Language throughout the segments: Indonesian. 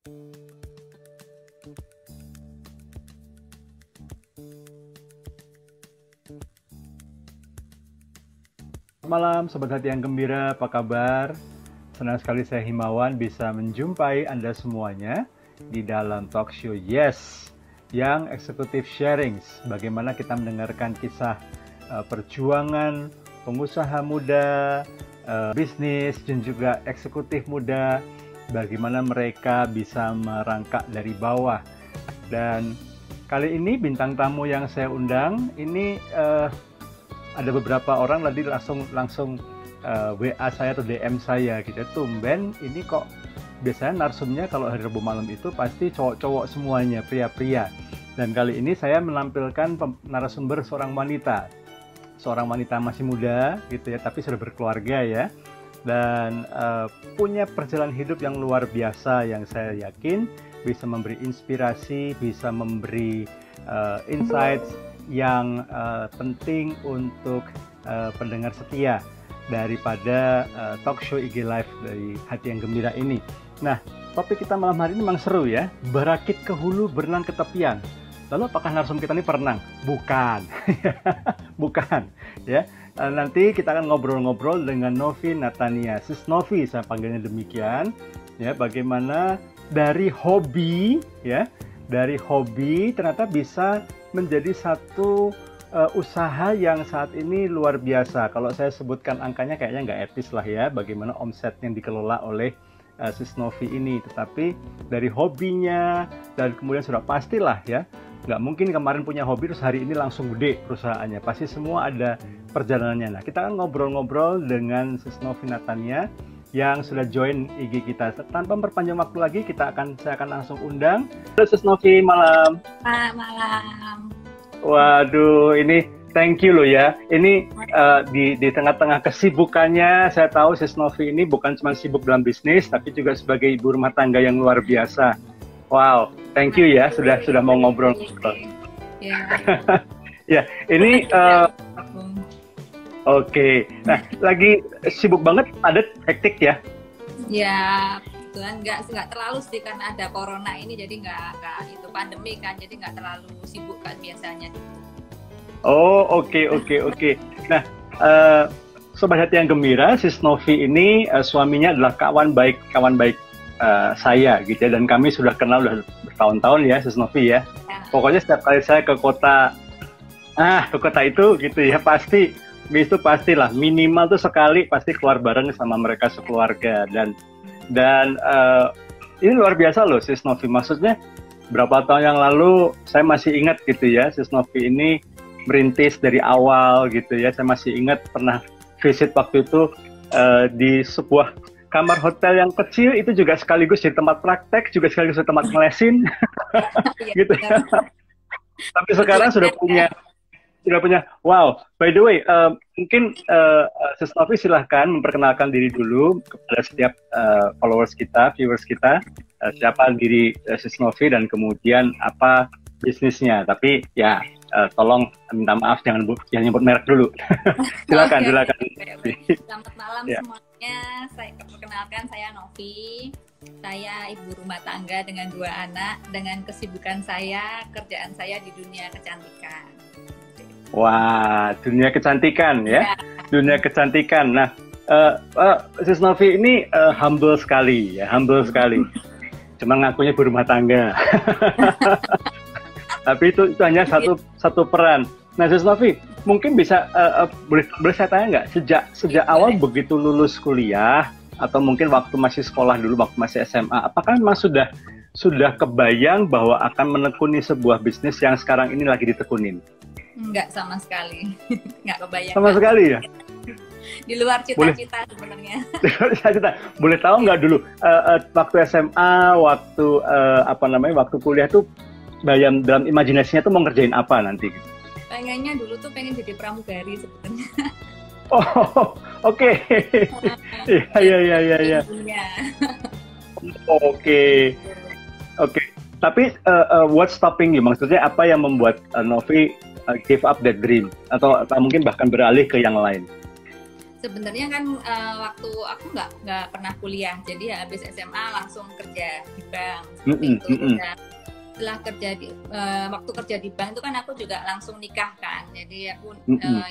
Malam Sobat Hati yang Gembira, apa kabar? Senang sekali saya Himawan bisa menjumpai Anda semuanya di dalam talk show Yes, yang Executive Sharings. Bagaimana kita mendengarkan kisah perjuangan pengusaha muda, bisnis, dan juga eksekutif muda, bagaimana mereka bisa merangkak dari bawah. Dan kali ini bintang tamu yang saya undang, ini ada beberapa orang tadi langsung WA saya atau DM saya gitu. Tumben ini kok biasanya narsumnya kalau hari Rabu malam itu pasti cowok-cowok semuanya, pria-pria. Dan kali ini saya menampilkan narasumber seorang wanita masih muda gitu ya, tapi sudah berkeluarga ya. Dan punya perjalanan hidup yang luar biasa yang saya yakin bisa memberi inspirasi, bisa memberi insights yang penting untuk pendengar setia daripada talk show IG Live dari Hati yang Gembira ini. Nah, topik kita malam hari ini memang seru ya. Berakit ke hulu, berenang ke tepian. Lalu apakah narsum kita ini perenang? Bukan. Bukan ya. Nanti kita akan ngobrol-ngobrol dengan Novi Natania. Sis Novi, saya panggilnya demikian. Ya, bagaimana dari hobi ya, dari hobi ternyata bisa menjadi satu usaha yang saat ini luar biasa. Kalau saya sebutkan angkanya kayaknya nggak etis lah ya, bagaimana omset yang dikelola oleh Sis Novi ini. Tetapi dari hobinya dan kemudian sudah pastilah ya, nggak mungkin kemarin punya hobi terus hari ini langsung gede perusahaannya. Pasti semua ada perjalanannya. Nah, kita akan ngobrol-ngobrol dengan Sis Novi Natania yang sudah join IG kita. Tanpa memperpanjang waktu lagi, saya akan langsung undang. Halo Sis Novi, malam. Malam. Waduh, ini thank you loh ya. Ini di tengah-tengah kesibukannya, saya tahu Sis Novi ini bukan cuma sibuk dalam bisnis, tapi juga sebagai ibu rumah tangga yang luar biasa. Wow, thank you ya, sudah mau ngobrol. Ya. Ya, ini Oke. Nah, lagi sibuk banget, padat, hektik ya? Ya, kebetulan nggak terlalu sih karena ada corona ini, jadi nggak itu pandemi kan, jadi nggak terlalu sibuk kan biasanya. Oh, oke. Nah, Sobat Hati yang Gembira, Sis Novi ini suaminya adalah kawan baik saya gitu ya, dan kami sudah kenal udah bertahun-tahun ya, Sis Novi ya. Pokoknya setiap kali saya ke kota itu gitu ya, pastilah minimal tuh sekali pasti keluar bareng sama mereka sekeluarga. Dan ini luar biasa loh Sis Novi, maksudnya berapa tahun yang lalu saya masih ingat gitu ya, Sis Novi ini merintis dari awal gitu ya. Saya masih ingat pernah visit waktu itu di sebuah kamar hotel yang kecil, itu juga sekaligus jadi tempat praktek, juga sekaligus jadi tempat ngelesin gitu ya. Tapi sekarang sudah punya, wow. By the way, mungkin Sis Novi silahkan memperkenalkan diri dulu kepada setiap followers kita, viewers kita, siapa diri Sis Novi dan kemudian apa bisnisnya. Tapi ya tolong minta maaf jangan nyebut merek dulu. Silakan. Okay. Selamat malam semuanya. Saya perkenalkan, saya Novi. Saya ibu rumah tangga dengan 2 anak. Dengan kesibukan kerjaan saya di dunia kecantikan. Wah, dunia kecantikan ya. Dunia kecantikan. Nah, Sis Novi ini humble sekali. Cuma ngakunya berumah tangga. Tapi itu hanya satu peran. Nah, Sis Novi, mungkin bisa boleh saya tanya nggak, sejak awal begitu lulus kuliah atau mungkin waktu masih sekolah dulu, waktu masih SMA, apakah memang sudah kebayang bahwa akan menekuni sebuah bisnis yang sekarang ini lagi ditekunin? Enggak sama sekali, nggak kebayang. Sama sekali ya? Di luar cita-cita sebenarnya. Di luar cita-cita. Boleh tahu nggak dulu waktu SMA, waktu kuliah tuh dalam imajinasinya tuh mau ngerjain apa nanti? Pengennya dulu tuh pengen jadi pramugari sebenarnya. Oh, oke. Iya. Oke. Tapi what's stopping you? Maksudnya apa yang membuat Novi give up that dream atau mungkin bahkan beralih ke yang lain? Sebenarnya kan waktu aku nggak pernah kuliah, jadi ya habis SMA langsung kerja di bank seperti itu. Dan setelah kerja waktu kerja di bank itu kan aku juga langsung nikah kan, jadi aku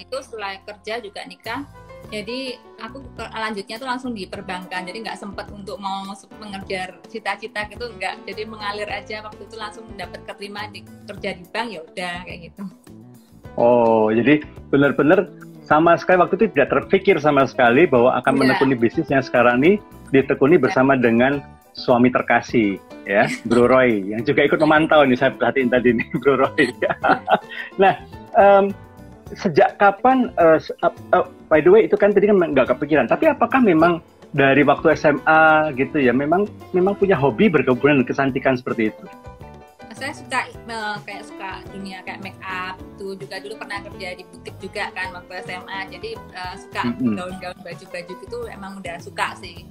itu setelah kerja juga nikah. Jadi aku lanjutnya tuh langsung di perbankan, jadi nggak sempat untuk mau mengejar cita-cita gitu, nggak. Jadi mengalir aja, waktu itu langsung dapat keterima kerja di bank, ya udah kayak gitu. Oh, jadi benar-benar sama sekali waktu itu tidak terpikir sama sekali bahwa akan menekuni bisnis yang sekarang ini ditekuni bersama dengan suami terkasih, ya, Bro Roy, yang juga ikut memantau nih, saya perhatiin tadi nih, Bro Roy. Nah, sejak kapan, by the way, itu kan tadi kan nggak kepikiran, tapi apakah memang dari waktu SMA gitu ya, memang punya hobi berhubungan dengan kecantikan seperti itu? Saya suka suka dunia kayak make up tuh, juga dulu pernah kerja di butik juga kan waktu SMA, jadi suka gaun-gaun, baju-baju itu emang udah suka sih.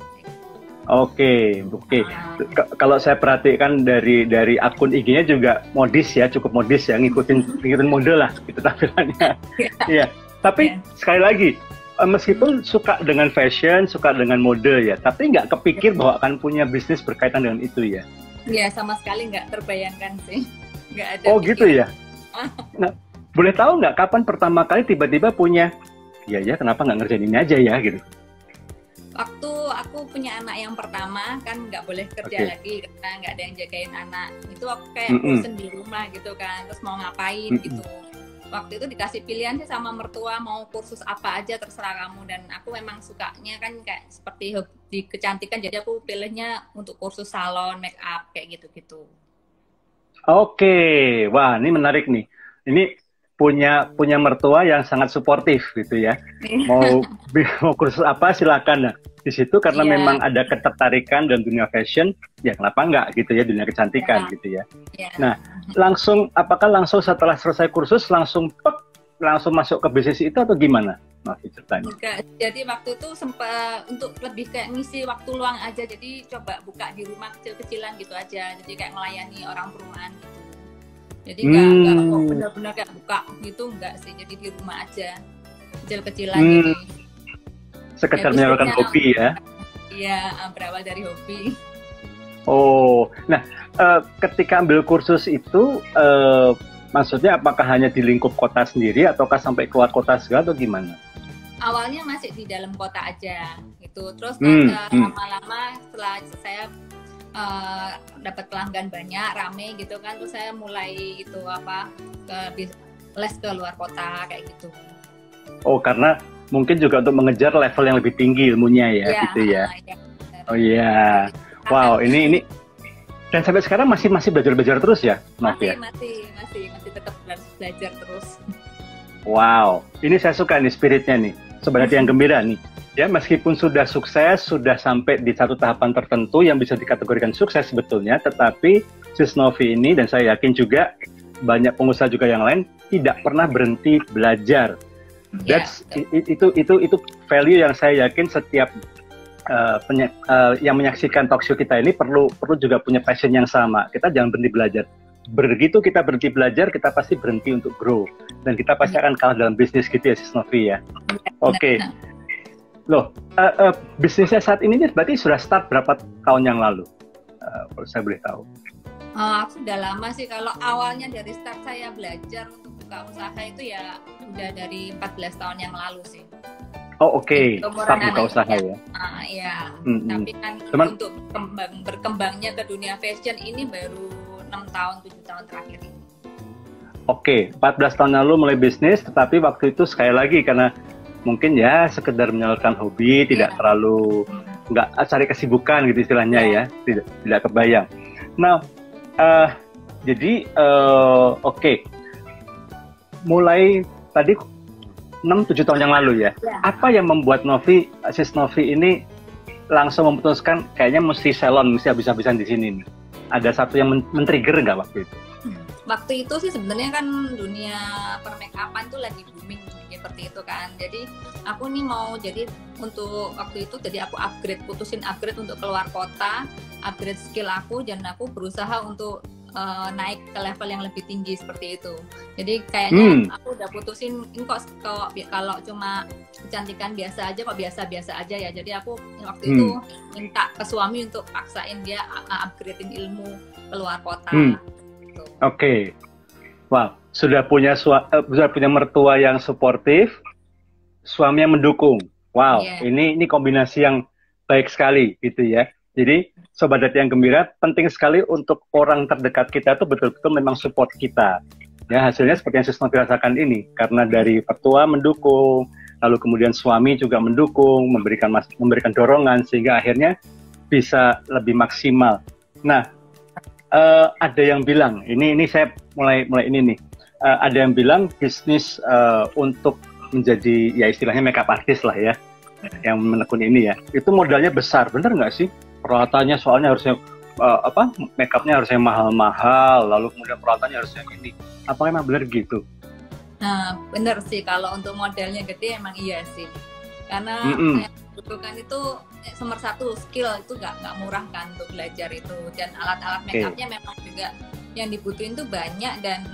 Oke. Kalau saya perhatikan dari akun IG-nya juga modis ya, cukup modis ya, ngikutin model lah gitu tampilannya. Iya. Tapi sekali lagi, meskipun suka dengan fashion, suka dengan mode ya, tapi nggak kepikir bahwa akan punya bisnis berkaitan dengan itu ya. Iya, sama sekali nggak terbayangkan sih. Nggak ada. Oh pikiran. Gitu ya? Nah, boleh tahu nggak kapan pertama kali tiba-tiba punya, ya kenapa nggak ngerjain ini aja ya gitu? Waktu aku punya anak yang pertama, kan nggak boleh kerja lagi, karena nggak ada yang jagain anak. Itu aku kayak bosen di rumah gitu kan, terus mau ngapain gitu. Waktu itu dikasih pilihan sih sama mertua, mau kursus apa aja terserah kamu, dan aku memang sukanya kan kayak seperti di kecantikan, jadi aku pilihnya untuk kursus salon, make up kayak gitu-gitu. Oke, wah ini menarik nih. Ini punya mertua yang sangat suportif gitu ya. Mau kursus apa silakan. Nah, di situ karena memang ada ketertarikan dan dunia fashion, ya kenapa enggak gitu ya, dunia kecantikan gitu ya. Nah, apakah langsung setelah selesai kursus langsung masuk ke bisnis itu atau gimana? Masih ceritanya. Jadi waktu itu sempat untuk lebih kayak ngisi waktu luang aja, jadi coba buka di rumah kecil-kecilan gitu aja, jadi kayak melayani orang perumahan gitu. Jadi nggak benar-benar kayak buka gitu, enggak sih, jadi di rumah aja kecil-kecilan gitu. Sekedar menyalurkan hobi ya? Iya, berawal dari hobi. Oh, nah ketika ambil kursus itu, maksudnya apakah hanya di lingkup kota sendiri, ataukah sampai keluar kota segala, atau gimana? Awalnya masih di dalam kota aja, gitu. Terus lama-lama setelah saya dapat pelanggan banyak, rame gitu kan, terus saya mulai itu les ke luar kota kayak gitu. Oh, karena mungkin juga untuk mengejar level yang lebih tinggi ilmunya ya, gitu ya. Oh iya. Wow, ini dan sampai sekarang masih belajar terus ya, Novi ya? Masih tetap belajar terus. Wow, ini saya suka nih spiritnya nih, Sobat Hati yang Gembira nih. Ya, meskipun sudah sukses, sudah sampai di satu tahapan tertentu yang bisa dikategorikan sukses sebetulnya, tetapi Sis Novi ini, dan saya yakin juga banyak pengusaha juga yang lain, tidak pernah berhenti belajar. Itu value yang saya yakin setiap yang menyaksikan talkshow kita ini perlu juga punya passion yang sama. Kita jangan berhenti belajar. Begitu kita berhenti belajar, kita pasti berhenti untuk grow, dan kita pasti akan kalah dalam bisnis gitu ya, Sis Novi ya. Oke. Loh, bisnisnya saat ini berarti sudah start berapa tahun yang lalu? Kalau saya boleh tahu. Aku sudah lama sih. Kalau awalnya dari start saya belajar untuk buka usaha itu ya udah dari 14 tahun yang lalu sih. Oh oke, start buka usaha ya. Iya. Tapi kan untuk berkembangnya ke dunia fashion ini baru 6 tahun, 7 tahun terakhir ini. Oke, 14 tahun lalu mulai bisnis, tetapi waktu itu sekali lagi karena mungkin ya sekedar menyalurkan hobi, tidak terlalu nggak cari kesibukan gitu istilahnya ya, tidak kebayang. Nah, jadi oke. Mulai tadi 6-7 tahun yang lalu ya. Apa yang membuat Sis Novi ini langsung memutuskan kayaknya mesti salon, mesti habis-habisan di sini nih? Ada satu yang men-trigger nggak waktu itu? Waktu itu sih sebenarnya kan dunia permakeupan tuh lagi booming seperti itu kan. Jadi aku nih mau jadi untuk waktu itu, jadi aku putusin upgrade untuk keluar kota, upgrade skill aku, dan aku berusaha untuk naik ke level yang lebih tinggi seperti itu. Jadi kayaknya aku udah putusin ini kok kalau cuma kecantikan biasa aja kok biasa-biasa aja ya. Jadi aku waktu itu minta ke suami untuk paksain dia upgradein ilmu keluar kota. Gitu. Oke. Wow, sudah punya mertua yang suportif, suami yang mendukung. Wow, ini kombinasi yang baik sekali gitu ya. Jadi Sobat Hati yang Gembira, penting sekali untuk orang terdekat kita itu betul-betul memang support kita. Ya, hasilnya seperti yang Sis Novi rasakan ini, karena dari mertua mendukung, lalu kemudian suami juga mendukung, memberikan dorongan sehingga akhirnya bisa lebih maksimal. Nah, ada yang bilang, ini saya mulai ini nih, ada yang bilang bisnis untuk menjadi ya istilahnya makeup artist lah ya, yang menekuni ini ya, itu modalnya besar, bener nggak sih? Peralatannya soalnya harusnya makeupnya harusnya mahal-mahal, lalu kemudian peralatannya harusnya ini. Apakah memang benar gitu? Nah, bener sih kalau untuk modelnya gede emang iya sih. Karena yang dibutuhkan itu nomor satu skill itu nggak murah kan untuk belajar itu, dan alat-alat makeupnya memang juga yang dibutuhin tuh banyak. Dan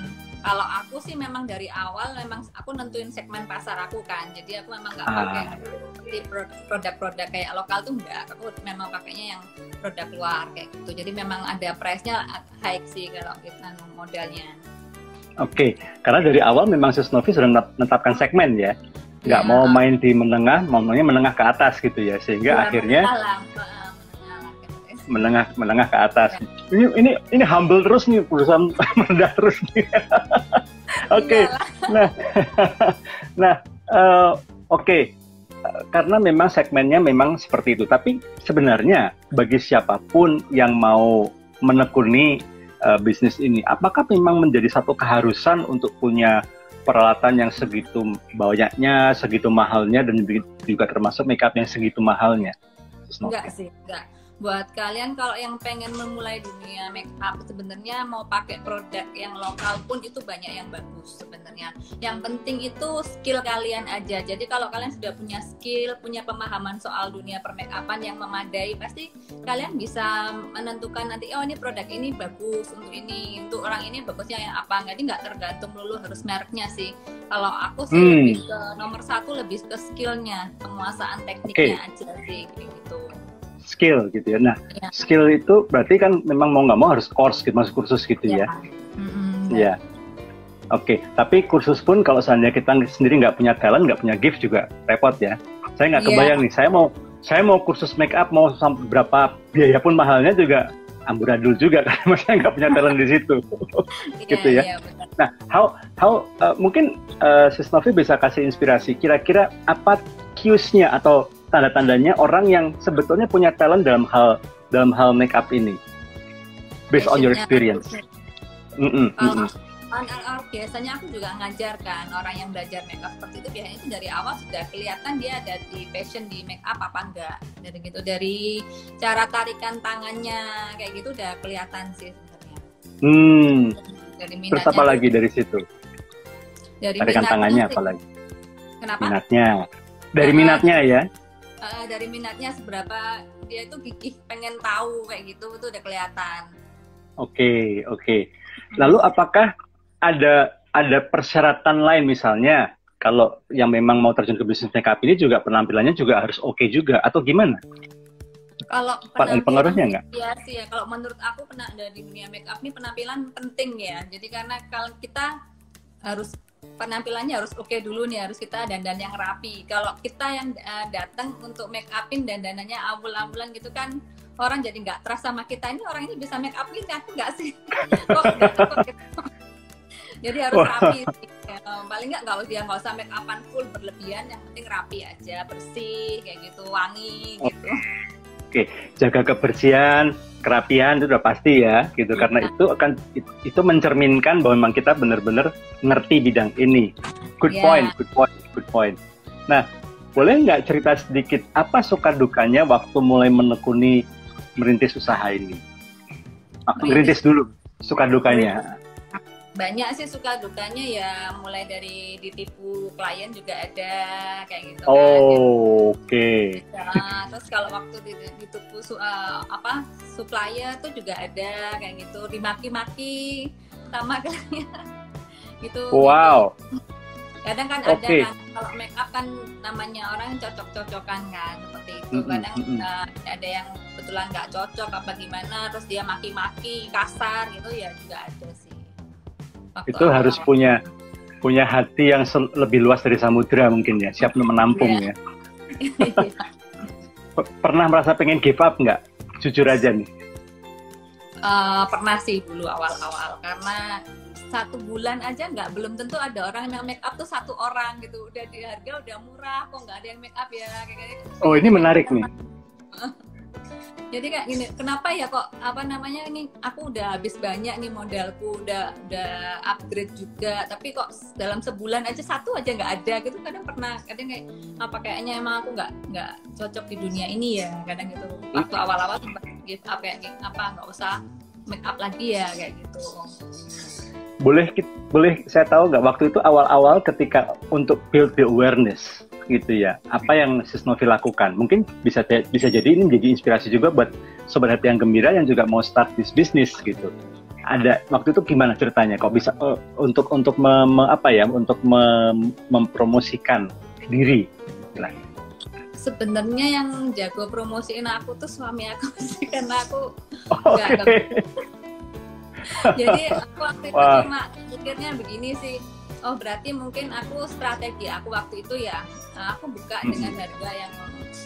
kalau aku sih memang dari awal memang aku nentuin segmen pasar aku kan, jadi aku memang nggak pakai produk-produk kayak lokal tuh enggak, aku memang pakainya yang produk luar kayak gitu. Jadi memang ada price-nya high sih kalau kita modalnya. Oke, karena dari awal memang Sis Novi sudah menetapkan segmen ya, nggak mau main di maunya menengah ke atas gitu ya, sehingga akhirnya menengah ke atas. Ini humble terus nih, perusahaan merendah terus nih. Oke. Oke. Karena memang segmennya memang seperti itu. Tapi sebenarnya bagi siapapun yang mau menekuni bisnis ini, apakah memang menjadi satu keharusan untuk punya peralatan yang segitu banyaknya, segitu mahalnya, dan juga termasuk makeup yang segitu mahalnya? Enggak sih, enggak. Buat kalian kalau yang pengen memulai dunia make up, sebenarnya mau pakai produk yang lokal pun itu banyak yang bagus sebenarnya. Yang penting itu skill kalian aja. Jadi kalau kalian sudah punya skill, punya pemahaman soal dunia permakeupan yang memadai, pasti kalian bisa menentukan nanti, oh ini produk ini bagus untuk ini, untuk orang ini bagusnya yang apa. Jadi nggak tergantung melulu harus mereknya sih. Kalau aku sih lebih ke nomor satu, lebih ke skillnya, penguasaan tekniknya aja sih gitu. Skill gitu ya. Nah, skill itu berarti kan memang mau nggak mau harus course gitu, masuk kursus gitu ya. Iya. Oke, tapi kursus pun kalau seandainya kita sendiri nggak punya talent, nggak punya gift juga repot ya. Saya nggak kebayang nih, saya mau kursus make up, mau sampai berapa biaya pun mahalnya juga amburadul juga karena saya nggak punya talent di situ. Gitu ya. Nah, mungkin Sis Novi bisa kasih inspirasi, kira-kira apa cues-nya atau tanda-tandanya orang yang sebetulnya punya talent dalam hal make up ini, based on your experience. Biasanya aku juga ngajarkan orang yang belajar make up seperti itu, biasanya itu dari awal sudah kelihatan dia ada di passion di make up apa enggak. Dari gitu, dari cara tarikan tangannya kayak gitu udah kelihatan sih sebenarnya. Dari minatnya. Terus apa lagi dari situ? Dari tarikan tangannya apa lagi? Kenapa? Minatnya. Dari minatnya ya. Dari minatnya seberapa dia itu gigih pengen tahu kayak gitu, itu udah kelihatan. Oke. Lalu apakah ada persyaratan lain, misalnya kalau yang memang mau terjun ke bisnis makeup ini juga penampilannya juga harus oke juga atau gimana? Kalau pengaruhnya nggak? Iya sih ya. Kalau menurut aku dari dunia makeup ini penampilan penting ya. Jadi karena kalau kita harus penampilannya harus oke dulu nih, harus kita dandan yang rapi. Kalau kita yang datang untuk make upin dan dandannya ambul-ambulan gitu kan, orang jadi nggak trust sama kita, ini orang ini bisa make upin aku nggak sih? Jadi harus rapi sih. Paling nggak usah make upan full berlebihan, yang penting rapi aja, bersih kayak gitu, wangi gitu. Oke, jaga kebersihan, kerapian itu udah pasti ya, gitu. Karena itu mencerminkan bahwa memang kita benar-benar ngerti bidang ini. Good point. Nah, boleh nggak cerita sedikit apa suka dukanya waktu mulai menekuni merintis usaha ini? Merintis dulu, suka dukanya. banyak sih suka dukanya ya, mulai dari ditipu klien juga ada kayak gitu kan. Oh, oke. Ya, terus kalau waktu ditipu supplier tuh juga ada kayak gitu, dimaki-maki sama klien gitu. Wow. Kadang kan ada kan kalau make up kan namanya orang cocok-cocokan kan seperti itu. Kadang ada yang kebetulan nggak cocok apa gimana, terus dia maki-maki kasar gitu ya juga ada sih. Itu harus punya hati yang lebih luas dari samudra mungkin ya, siap menampung ya. Pernah merasa pengen give up nggak? Jujur aja nih. Pernah sih dulu awal-awal, karena 1 bulan aja belum tentu ada orang yang make up tuh 1 orang gitu, udah di harga udah murah kok nggak ada yang make up ya kayak gitu. Oh, ini menarik nih. Jadi kayak gini, kenapa ya kok ini aku udah habis banyak nih modalku, udah upgrade juga, tapi kok dalam sebulan aja 1 aja nggak ada gitu. Kadang kayak kayaknya emang aku nggak cocok di dunia ini ya, kadang gitu. Waktu awal-awal sempat give up kayak nggak usah make up lagi ya kayak gitu. Boleh saya tahu nggak waktu itu awal-awal ketika untuk build the awareness gitu ya, apa yang Sis Novi lakukan? Mungkin bisa jadi ini menjadi inspirasi juga buat Sobat Hati yang Gembira yang juga mau start this business gitu. Ada waktu itu gimana ceritanya? Kok bisa untuk mempromosikan diri? Nah. Sebenarnya yang jago promosiin aku tuh suami aku sih, karena aku nggak. Jadi aku waktu itu cuma pikirnya begini sih. Oh, berarti mungkin strategi aku waktu itu ya, aku buka dengan harga yang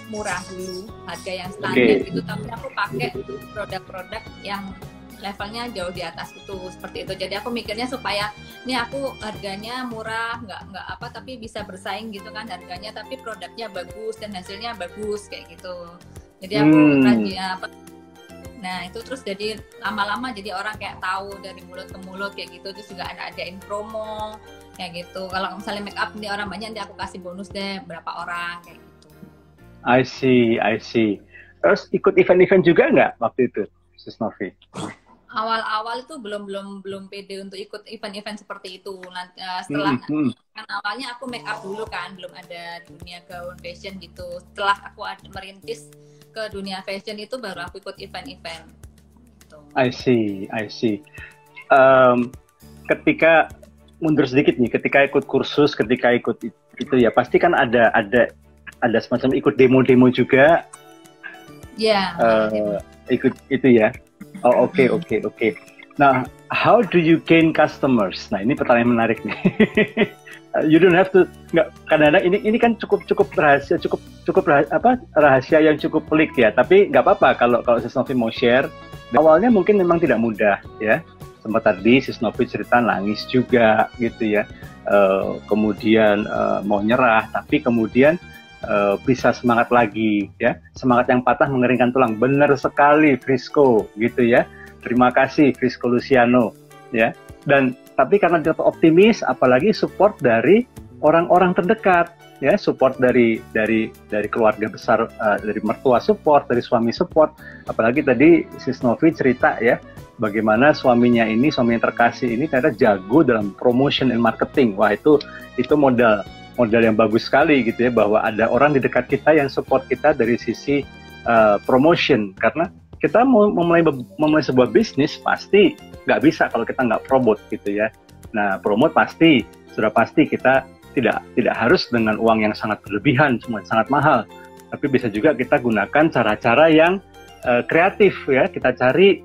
murah dulu, harga yang standar gitu, tapi aku pakai produk-produk yang levelnya jauh di atas itu, seperti itu. Jadi aku mikirnya supaya ini aku harganya murah, nggak tapi bisa bersaing gitu kan harganya, tapi produknya bagus dan hasilnya bagus kayak gitu. Jadi aku rajin nah itu terus jadi lama-lama jadi orang kayak tahu dari mulut ke mulut kayak gitu. Terus juga adain promo kayak gitu. Kalau misalnya make up nih orang banyak, nanti aku kasih bonus deh berapa orang kayak gitu. I see. Terus ikut event-event juga nggak waktu itu, Sis Novi? Awal-awal itu belum pede untuk ikut event-event seperti itu. Setelah kan awalnya aku make up dulu kan, belum ada dunia gaun fashion gitu. Setelah aku merintis ke dunia fashion itu baru aku ikut event-event. Gitu. I see. Ketika mundur sedikit nih, ketika ikut kursus, ketika ikut itu ya pasti kan ada semacam ikut demo-demo juga. Ya. Ikut itu ya. Oh oke. Nah, how do you gain customers? Nah ini pertanyaan menarik nih. You don't have to, kadang-kadang ini kan cukup rahasia, rahasia yang cukup pelik ya. Tapi nggak apa-apa kalau Sis Novi mau share. Awalnya mungkin memang tidak mudah ya. Sempat tadi Sis Novi cerita nangis juga gitu ya. Kemudian mau nyerah, tapi kemudian bisa semangat lagi ya. Semangat yang patah mengeringkan tulang. Benar sekali Frisco gitu ya. Terima kasih Frisco Luciano ya. Dan tapi karena dia optimis, apalagi support dari orang-orang terdekat ya, support dari keluarga besar, dari mertua support, dari suami support. Apalagi tadi Sis Novi cerita ya, bagaimana suami yang terkasih ini ternyata jago dalam promotion and marketing. Wah, itu modal yang bagus sekali gitu ya, bahwa ada orang di dekat kita yang support kita dari sisi promotion. Karena kita mau memulai sebuah bisnis pasti nggak bisa kalau kita nggak promote gitu ya. Nah, promote sudah pasti kita tidak harus dengan uang yang sangat berlebihan, sangat mahal. Tapi bisa juga kita gunakan cara-cara yang kreatif ya. Kita cari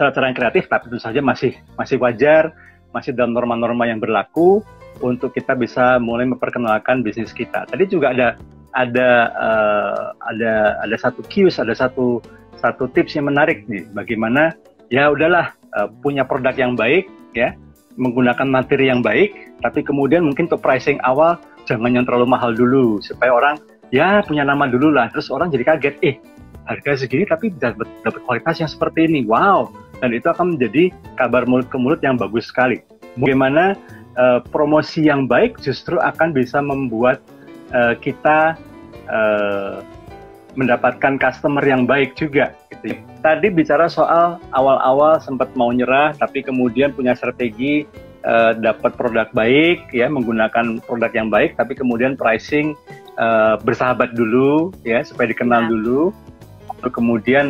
cara-cara yang kreatif, tapi tentu saja masih wajar, masih dalam norma-norma yang berlaku untuk kita bisa mulai memperkenalkan bisnis kita. Tadi juga ada satu cues, ada satu tips yang menarik nih, bagaimana ya udahlah punya produk yang baik ya, menggunakan materi yang baik, tapi kemudian mungkin untuk pricing awal jangan yang terlalu mahal dulu supaya orang ya punya nama dulu lah, terus orang jadi kaget, harga segini tapi dapat kualitas yang seperti ini, wow, dan itu akan menjadi kabar mulut ke mulut yang bagus sekali. Bagaimana promosi yang baik justru akan bisa membuat kita mendapatkan customer yang baik juga gitu. Tadi bicara soal awal-awal sempat mau nyerah tapi kemudian punya strategi dapat produk baik, ya, menggunakan produk yang baik, tapi kemudian pricing bersahabat dulu, ya, supaya dikenal dulu. Lalu kemudian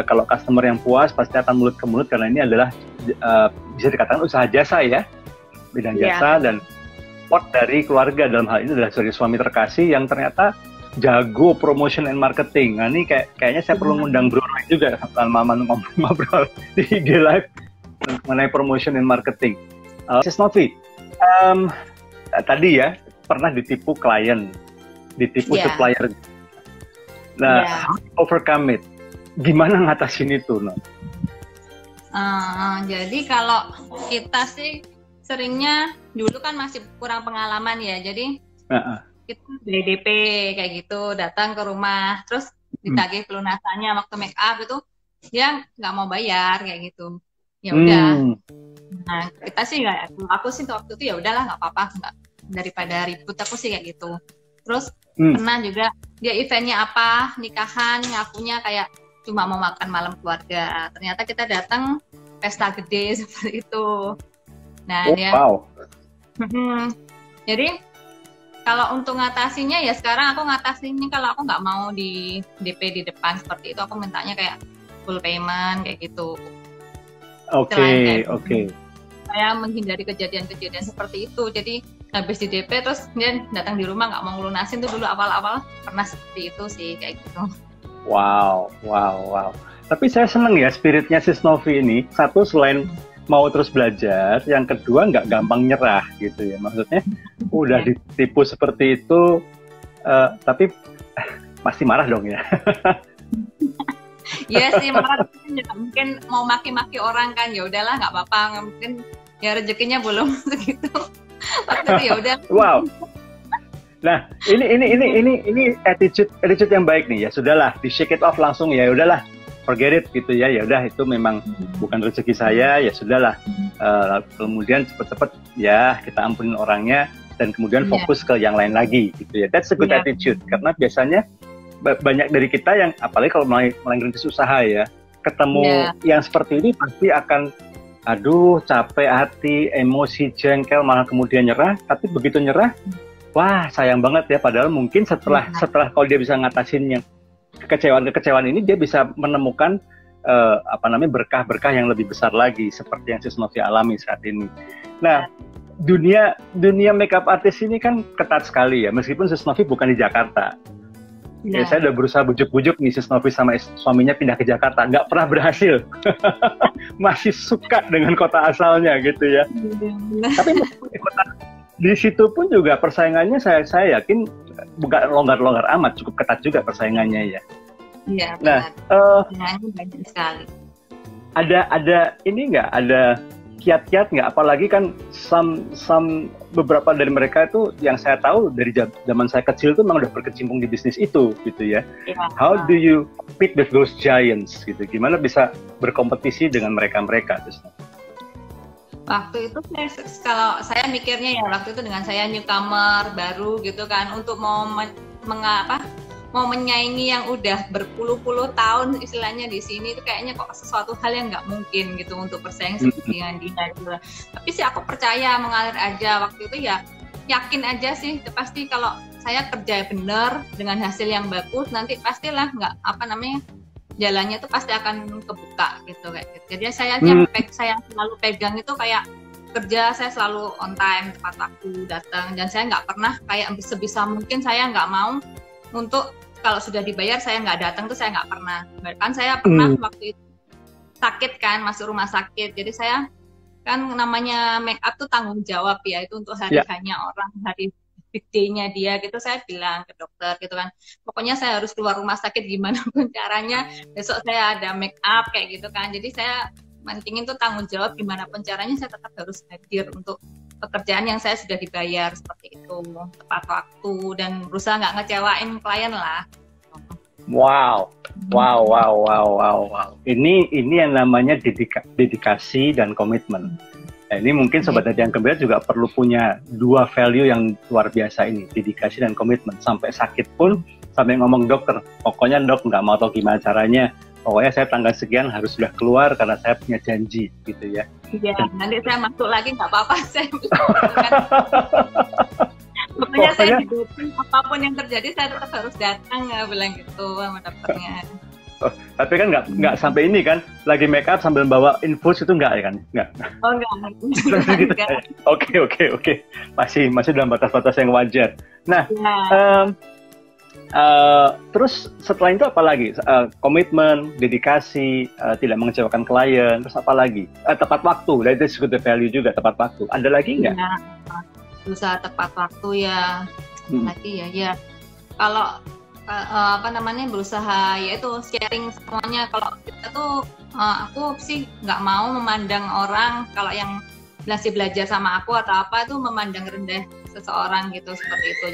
kalau customer yang puas pasti akan mulut ke mulut, karena ini adalah bisa dikatakan usaha jasa, ya, bidang jasa, dan support dari keluarga dalam hal ini adalah dari suami terkasih yang ternyata jago promotion and marketing. Nah, ini kayaknya saya perlu ngundang Bro Roy juga sama Mama ngobrol di IG Live mengenai promotion and marketing. Sis Novi, tadi ya pernah ditipu klien, ditipu supplier. Nah, how to overcome it? Gimana ngatasin itu, No? Jadi kalau kita sih seringnya dulu kan masih kurang pengalaman ya, jadi kita DP kayak gitu, datang ke rumah, terus ditagih pelunasannya waktu make up itu dia nggak mau bayar kayak gitu. Ya udah. Nah, kita sih aku sih waktu itu ya udahlah, nggak apa-apa, nggak, daripada ribut aku sih kayak gitu. Terus pernah juga dia eventnya apa, nikahan, ngakunya kayak cuma mau makan malam keluarga. Ternyata kita datang pesta gede seperti itu. Nah, jadi kalau untuk ngatasinya ya sekarang aku ngatasinnya, kalau aku nggak mau di DP di depan seperti itu, aku mintanya kayak full payment kayak gitu. Oke. Saya menghindari kejadian-kejadian seperti itu. Jadi habis di DP terus dia datang di rumah nggak mau ngelunasin, tuh dulu awal-awal pernah seperti itu sih kayak gitu. Wow. Tapi saya seneng ya spiritnya Sis Novi ini. Satu, selain mau terus belajar, yang kedua nggak gampang nyerah gitu ya. Maksudnya udah ditipu seperti itu, tapi pasti marah dong ya. Iya sih, marah, mungkin mau maki-maki orang kan, ya udahlah nggak apa-apa, mungkin ya rezekinya belum segitu. Waktu itu ya udah. Wow. Nah, ini attitude yang baik nih ya. Sudahlah, di shake it off langsung, ya udahlah, forget it gitu ya. Ya udah, itu memang bukan rezeki saya, ya sudahlah. Kemudian cepet-cepet ya kita ampunin orangnya, dan kemudian fokus ke yang lain lagi gitu ya. That's a good attitude, karena biasanya banyak dari kita yang, apalagi kalau mulai ngerintis usaha ya, ketemu yang seperti ini pasti akan, aduh, capek hati, emosi, jengkel, malah kemudian nyerah. Tapi begitu nyerah, wah sayang banget ya. Padahal mungkin setelah kalau dia bisa ngatasin yang kekecewaan ini, dia bisa menemukan berkah-berkah yang lebih besar lagi, seperti yang Sis Novi alami saat ini. Nah, dunia makeup artist ini kan ketat sekali ya, meskipun Sis Novi bukan di Jakarta. Ya, saya udah berusaha bujuk-bujuk nih Sis Novi sama suaminya pindah ke Jakarta, nggak pernah berhasil. Masih suka dengan kota asalnya gitu ya. Tapi di situ pun juga persaingannya saya yakin bukan longgar-longgar amat, cukup ketat juga persaingannya ya. Iya. Nah, banyak sekali. Ada ini nggak, ada kiat-kiat nggak? Apalagi kan beberapa dari mereka itu yang saya tahu dari zaman saya kecil tuh memang udah berkecimpung di bisnis itu gitu ya. How do you compete with those giants gitu? Gimana bisa berkompetisi dengan mereka-mereka? Waktu itu kalau saya mikirnya ya, waktu itu dengan saya newcomer baru gitu kan, untuk mau menyaingi yang udah berpuluh-puluh tahun istilahnya di sini, itu kayaknya kok sesuatu hal yang nggak mungkin gitu untuk bersaing seperti dengan dia gitu. Tapi sih aku percaya, mengalir aja waktu itu ya, yakin aja sih, pasti kalau saya kerja bener dengan hasil yang bagus, nanti pastilah jalannya itu pasti akan kebuka gitu kayak gitu. Jadi saya selalu pegang itu kayak kerja, saya selalu on time, tepat waktu datang, dan saya nggak pernah kayak sebisa mungkin saya nggak mau untuk kalau sudah dibayar saya nggak datang, tuh saya nggak pernah. Bahkan saya pernah waktu itu sakit kan, masuk rumah sakit, jadi saya kan namanya make up tuh tanggung jawab ya, itu untuk hari-harinya orang, hari big day-nya dia gitu. Saya bilang ke dokter gitu kan, pokoknya saya harus keluar rumah sakit gimana pun caranya, besok saya ada make up kayak gitu kan. Jadi saya mentingin tuh tanggung jawab, gimana pun caranya saya tetap harus hadir untuk pekerjaan yang saya sudah dibayar seperti itu, tepat waktu, dan berusaha nggak ngecewain klien lah. Wow. Ini yang namanya dedikasi dan komitmen. Nah, ini mungkin Sobat Hati yang Gembira juga perlu punya dua value yang luar biasa ini, dedikasi dan komitmen. Sampai sakit pun, sampai ngomong dokter, pokoknya dok nggak mau tahu gimana caranya, pokoknya saya tanggal sekian harus sudah keluar karena saya punya janji gitu ya. Iya, nanti saya masuk lagi nggak apa-apa. Saya pokoknya saya didukung apapun yang terjadi saya tetap harus datang, ya bilang gitu sama dokternya. Oh, tapi kan nggak sampai ini kan, lagi make up sambil bawa infus itu nggak ya kan? Nggak. Oh enggak. Oke. Masih dalam batas-batas yang wajar. Nah, terus setelah itu apa lagi? Komitmen, dedikasi, tidak mengecewakan klien, terus apa lagi? Tepat waktu, dari itu juga value juga, tepat waktu. Ada lagi nggak? Ya, berusaha tepat waktu ya. Lagi ya. Kalau berusaha yaitu sharing semuanya. Kalau kita tuh aku sih nggak mau memandang orang kalau yang masih belajar sama aku atau apa itu memandang rendah seseorang gitu, seperti itu.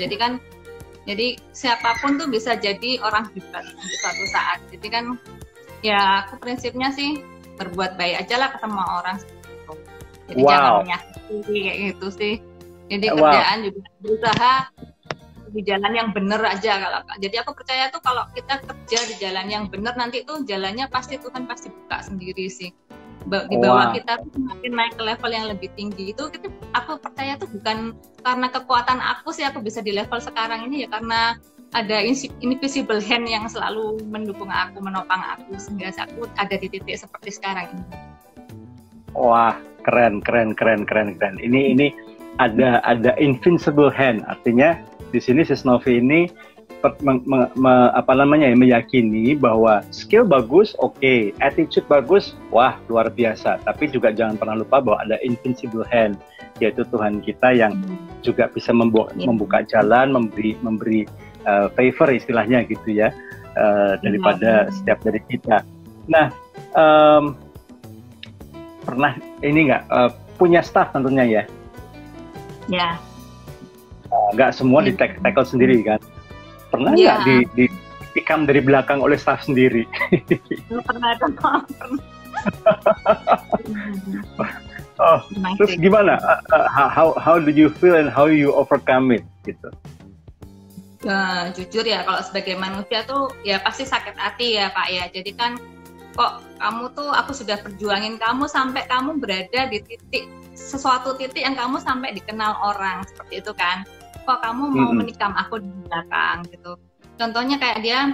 Jadi siapapun tuh bisa jadi orang hebat di suatu saat. Jadi kan ya aku prinsipnya sih berbuat baik aja lah ke semua orang. Jadi jangan menyakiti kayak gitu sih. Jadi kerjaan juga berusaha di jalan yang benar aja kalau. Jadi aku percaya tuh kalau kita kerja di jalan yang benar nanti tuh jalannya Tuhan pasti buka sendiri sih. Di bawah kita tuh semakin naik ke level yang lebih tinggi itu aku percaya tuh bukan karena kekuatan aku sih aku bisa di level sekarang ini ya, karena ada invisible hand yang selalu mendukung aku, menopang aku sehingga aku ada di titik seperti sekarang ini. Wah, keren. Ini ada invincible hand, artinya di sini Sis Novi ini meyakini bahwa skill bagus, oke, attitude bagus, wah luar biasa. Tapi juga jangan pernah lupa bahwa ada invincible hand, yaitu Tuhan kita yang juga bisa membuka jalan, memberi favor istilahnya gitu ya, daripada setiap dari kita. Nah, pernah ini nggak punya staff tentunya ya? Ya. Nggak semua di-tackle sendiri kan? Pernah nggak dikam dari belakang oleh staff sendiri? Pernah. Terus gimana? How did you feel and how you overcome it gitu? Jujur ya, kalau sebagai manusia tuh ya pasti sakit hati ya Pak ya. Jadi kan kok kamu tuh aku sudah perjuangin kamu sampai kamu berada di sesuatu titik yang kamu sampai dikenal orang seperti itu kan. Kok kamu mau menikam aku di belakang gitu. Contohnya kayak dia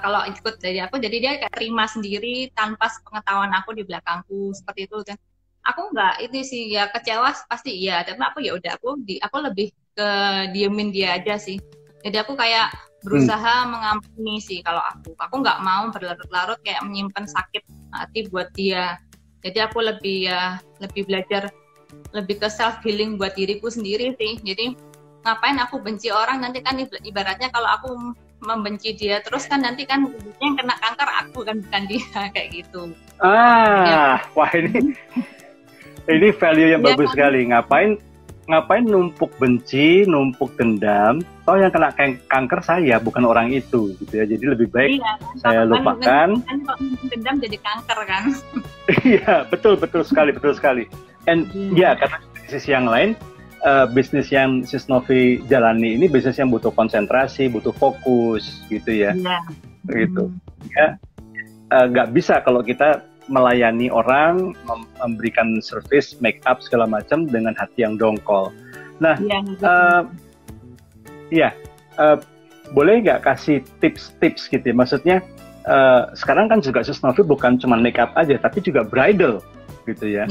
kalau ikut dari aku, jadi dia kayak terima sendiri tanpa pengetahuan aku di belakangku seperti itu. Dan aku nggak ini sih ya kecewa pasti iya, tapi aku ya udah aku lebih ke diemin dia aja sih. Jadi aku kayak berusaha mengampuni sih kalau aku nggak mau berlarut-larut kayak menyimpan sakit hati buat dia. Jadi aku lebih belajar lebih ke self healing buat diriku sendiri sih. Jadi ngapain aku benci orang, nanti kan ibaratnya kalau aku membenci dia terus kan nanti kan yang kena kanker aku kan, bukan dia, kayak gitu. Wah ini value yang bagus sekali. Ngapain numpuk benci, numpuk dendam, toh yang kena kanker saya bukan orang itu gitu ya. Jadi lebih baik saya lupakan. Kan kalau dendam jadi kanker kan. Iya, betul sekali. And ya, karena di sisi yang lain bisnis yang Sis Novi jalani ini bisnis yang butuh konsentrasi, butuh fokus gitu ya. Gitu. Ya, nggak bisa kalau kita melayani orang, memberikan service, make up segala macam dengan hati yang dongkol. Nah, boleh nggak kasih tips-tips gitu ya? Maksudnya sekarang kan juga Sis Novi bukan cuma make up aja, tapi juga bridal gitu ya.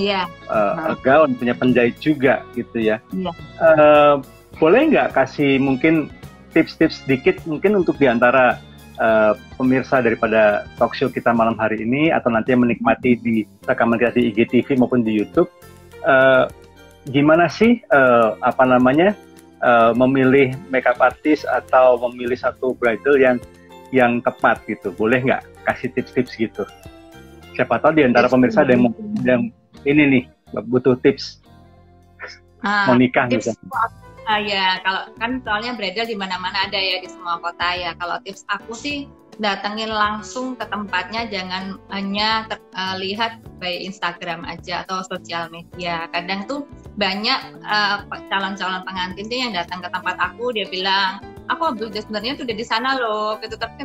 Gaun, punya penjahit juga gitu ya. Boleh nggak kasih mungkin tips-tips sedikit mungkin untuk diantara pemirsa daripada talk show kita malam hari ini atau nanti yang menikmati di rekaman kita di IGTV maupun di YouTube, gimana sih memilih makeup artist atau memilih satu bridal yang tepat gitu? Boleh nggak kasih tips-tips gitu? Siapa tahu di antara pemirsa ada yang ini nih butuh tips mau nikah gitu. Ya, kalau kan soalnya bridal di mana-mana ada ya, di semua kota ya. Kalau tips aku sih datengin langsung ke tempatnya, jangan hanya lihat by Instagram aja atau sosial media. Kadang tuh banyak calon-calon pengantin tuh yang datang ke tempat aku, dia bilang, aku sebenarnya tuh udah di sana loh, gitu. Tapi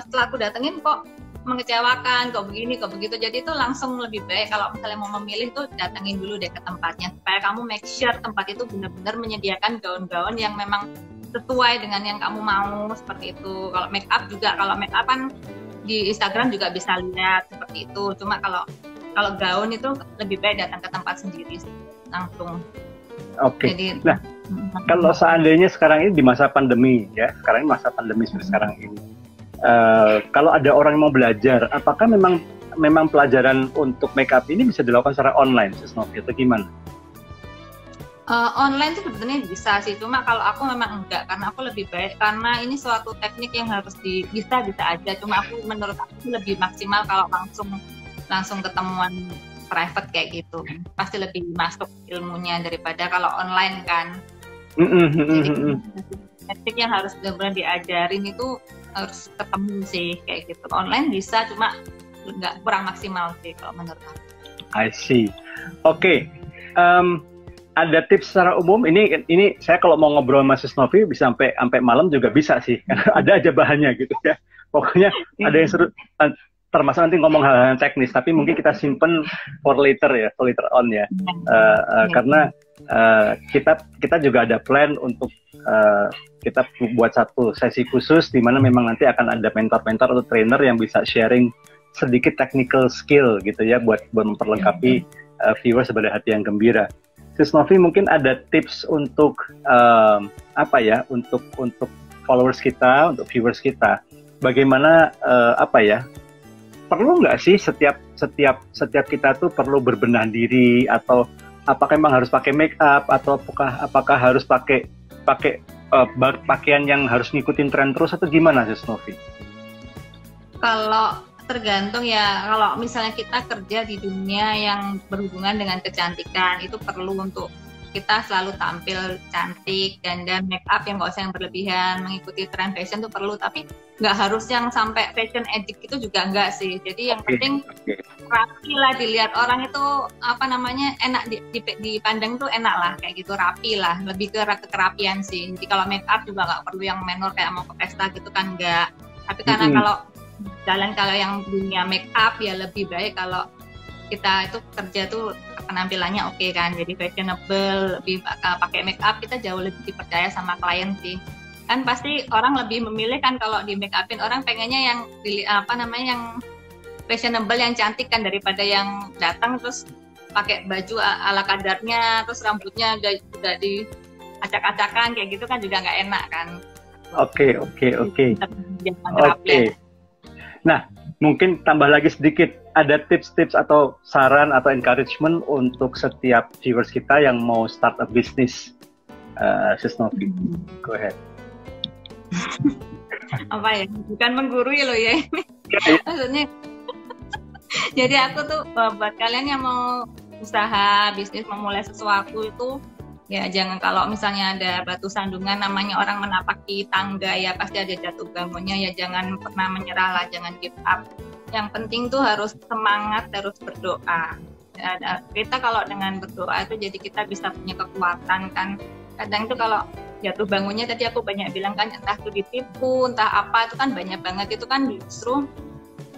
setelah aku datengin kok mengecewakan, kok begini, kok begitu. Jadi itu langsung lebih baik kalau misalnya mau memilih tuh datangin dulu deh ke tempatnya, supaya kamu make sure tempat itu benar-benar menyediakan gaun-gaun yang memang sesuai dengan yang kamu mau, seperti itu. Kalau make up juga, kalau make up kan di Instagram juga bisa lihat seperti itu. Cuma kalau gaun itu lebih baik datang ke tempat sendiri langsung. Oke. Nah, kalau seandainya sekarang ini di masa pandemi ya, sekarang ini masa pandemi seperti sekarang ini. Kalau ada orang yang mau belajar, apakah memang pelajaran untuk makeup ini bisa dilakukan secara online, Sis Novi, atau gimana? Online tuh sebenarnya bisa sih, cuma kalau aku memang enggak, karena aku lebih baik, karena ini suatu teknik yang harus bisa aja, cuma menurut aku lebih maksimal kalau langsung ketemuan private kayak gitu, pasti lebih masuk ilmunya daripada kalau online kan. Jadi teknik yang harus benar-benar diajarin itu harus ketemu sih kayak gitu. Online bisa, cuma nggak, kurang maksimal sih kalau menurut aku. I see. Oke. Ada tips secara umum, ini saya kalau mau ngobrol sama Sis Novi bisa sampai malam juga bisa sih, karena ada aja bahannya gitu ya. Pokoknya ada yang seru, termasuk nanti ngomong hal-hal teknis, tapi mungkin kita simpen for later ya, for later on ya. Karena kita juga ada plan untuk kita buat satu sesi khusus di mana memang nanti akan ada mentor-mentor atau trainer yang bisa sharing sedikit technical skill gitu ya, buat memperlengkapi viewers pada hati yang gembira. Sis Novi mungkin ada tips untuk untuk followers kita, untuk viewers kita, bagaimana perlu nggak sih setiap kita tuh perlu berbenah diri, atau apakah memang harus pakai make up, atau apakah harus pakai pakaian yang harus ngikutin tren terus, atau gimana Sis Novi? Kalau tergantung ya, kalau misalnya kita kerja di dunia yang berhubungan dengan kecantikan, itu perlu untuk kita selalu tampil cantik, dandan, make up yang nggak usah yang berlebihan, mengikuti tren fashion itu perlu, tapi nggak harus yang sampai fashion addict itu juga enggak sih. Jadi yang penting rapi lah, dilihat orang itu enak dipandang tuh enak lah, kayak gitu, rapi lah, lebih ke kerapian sih. Jadi kalau make up juga nggak perlu yang menor kayak mau ke pesta gitu kan, enggak. Tapi karena kalau yang dunia make up ya lebih baik kalau kita itu kerja tuh penampilannya oke kan, jadi fashionable, lebih pakai make up, kita jauh lebih dipercaya sama klien sih. Kan pasti orang lebih memilih kan kalau di make upin, orang pengennya yang yang fashionable, yang cantik kan, daripada yang datang terus pakai baju ala kadarnya, terus rambutnya udah diacak-acakan kayak gitu kan, juga nggak enak kan. Oke. Nah, mungkin tambah lagi sedikit, ada tips-tips atau saran atau encouragement untuk setiap viewers kita yang mau start a business, Sis Novi. Go ahead. Apa ya? Bukan menggurui loh ya. Maksudnya, jadi aku tuh buat kalian yang mau usaha bisnis, memulai sesuatu itu, ya jangan, kalau misalnya ada batu sandungan, namanya orang menapaki tangga ya pasti ada jatuh bangunnya, ya jangan pernah menyerah lah, jangan give up. Yang penting tuh harus semangat, harus berdoa. Kita kalau dengan berdoa itu jadi kita bisa punya kekuatan kan. Kadang itu kalau jatuh bangunnya tadi aku banyak bilang kan, entah itu ditipu, entah apa, itu kan banyak banget, itu kan justru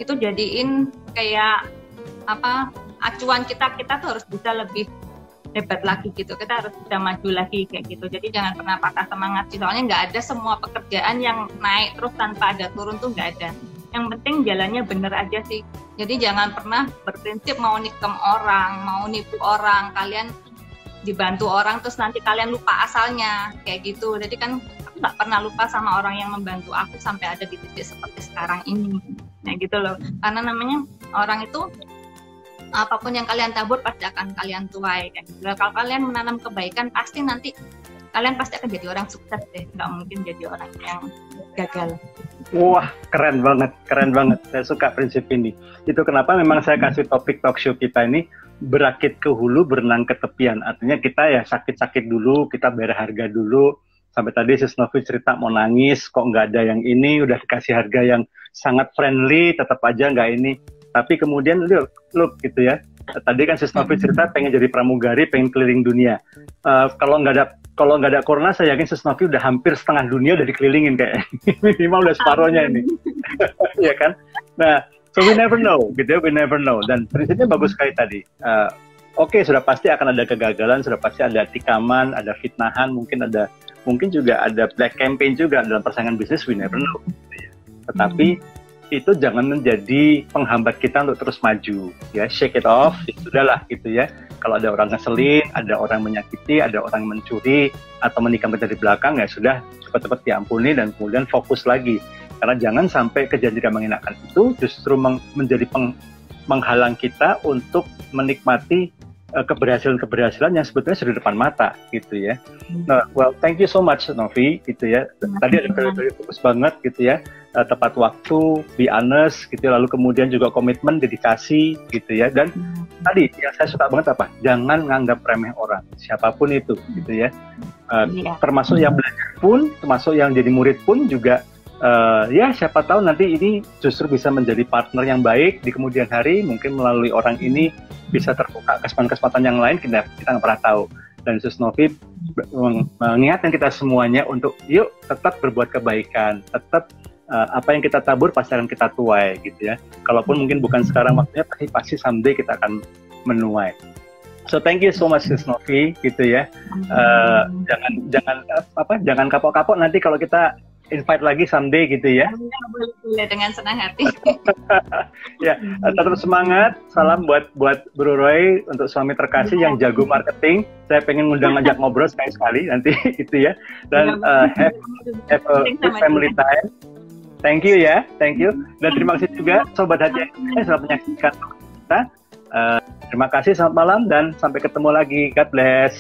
itu jadiin kayak acuan kita tuh harus bisa lebih hebat lagi gitu, kita harus bisa maju lagi kayak gitu. Jadi jangan pernah patah semangat sih, soalnya nggak ada semua pekerjaan yang naik terus tanpa ada turun tuh, nggak ada. Yang penting jalannya bener aja sih. Jadi jangan pernah berprinsip mau nikem orang, mau nipu orang, kalian dibantu orang terus nanti kalian lupa asalnya kayak gitu. Jadi kan aku nggak pernah lupa sama orang yang membantu aku sampai ada di titik seperti sekarang ini, nah gitu loh. Karena namanya orang itu, apapun yang kalian tabur pasti akan kalian tuai kan. Kalau kalian menanam kebaikan, pasti nanti kalian pasti akan jadi orang sukses deh, nggak mungkin jadi orang yang gagal. Wah, keren banget. Saya suka prinsip ini. Itu kenapa memang saya kasih topik talk show kita ini berakit ke hulu, berenang ke tepian. Artinya kita ya sakit-sakit dulu, kita bayar harga dulu. Sampai tadi Sis Novi cerita mau nangis, kok nggak ada yang ini, udah dikasih harga yang sangat friendly, tetap aja nggak ini. Tapi kemudian look gitu ya. Tadi kan Sis Novi cerita pengen jadi pramugari, pengen keliling dunia. Kalau nggak ada corona, saya yakin Sis Novi udah hampir setengah dunia udah dikelilingin kayak minimal udah separohnya ini, ya kan? Nah, So we never know, gitu ya, we never know. Dan prinsipnya bagus sekali tadi. Oke, sudah pasti akan ada kegagalan, sudah pasti ada tikaman, ada fitnahan, mungkin juga ada black campaign juga dalam persaingan bisnis, we never know. Gitu ya. Tetapi itu jangan menjadi penghambat kita untuk terus maju, ya, shake it off, ya sudahlah, gitu ya. Kalau ada orang ngeselin, ada orang menyakiti, ada orang mencuri atau menikam dari belakang, ya sudah cepat-cepat diampuni dan kemudian fokus lagi. Karena jangan sampai kejadian tidak mengenakan itu justru menjadi menghalang kita untuk menikmati keberhasilan-keberhasilan yang sebetulnya sudah di depan mata, gitu ya. Nah, well, thank you so much, Novi, gitu ya. Tadi ada very fokus banget, gitu ya. Tepat waktu, be honest, gitu ya. Lalu kemudian juga komitmen, dedikasi, gitu ya. Dan tadi yang saya suka banget apa? Jangan nganggap remeh orang, siapapun itu, gitu ya. Termasuk yang belajar pun, termasuk yang jadi murid pun juga. Ya siapa tahu nanti ini justru bisa menjadi partner yang baik di kemudian hari, mungkin melalui orang ini bisa terbuka kesempatan-kesempatan yang lain, kita nggak pernah tahu. Dan Sus Novi mengingatkan kita semuanya untuk yuk tetap berbuat kebaikan, tetap apa yang kita tabur pasti akan kita tuai, gitu ya. Kalaupun mungkin bukan sekarang waktunya, tapi pasti someday kita akan menuai. So thank you so much Sus Novi, gitu ya. Jangan kapok-kapok nanti kalau kita invite lagi someday, gitu ya. Boleh, dengan senang hati. Ya, tetap semangat. Salam buat Bro Roy untuk suami terkasih yang jago marketing. Saya pengen ngundang ajak ngobrol sekali nanti, gitu ya. Dan have a good family time. Thank you ya, thank you. Dan terima kasih juga Sobat Hati yang sudah menyaksikan kita. Terima kasih, selamat malam dan sampai ketemu lagi. God bless.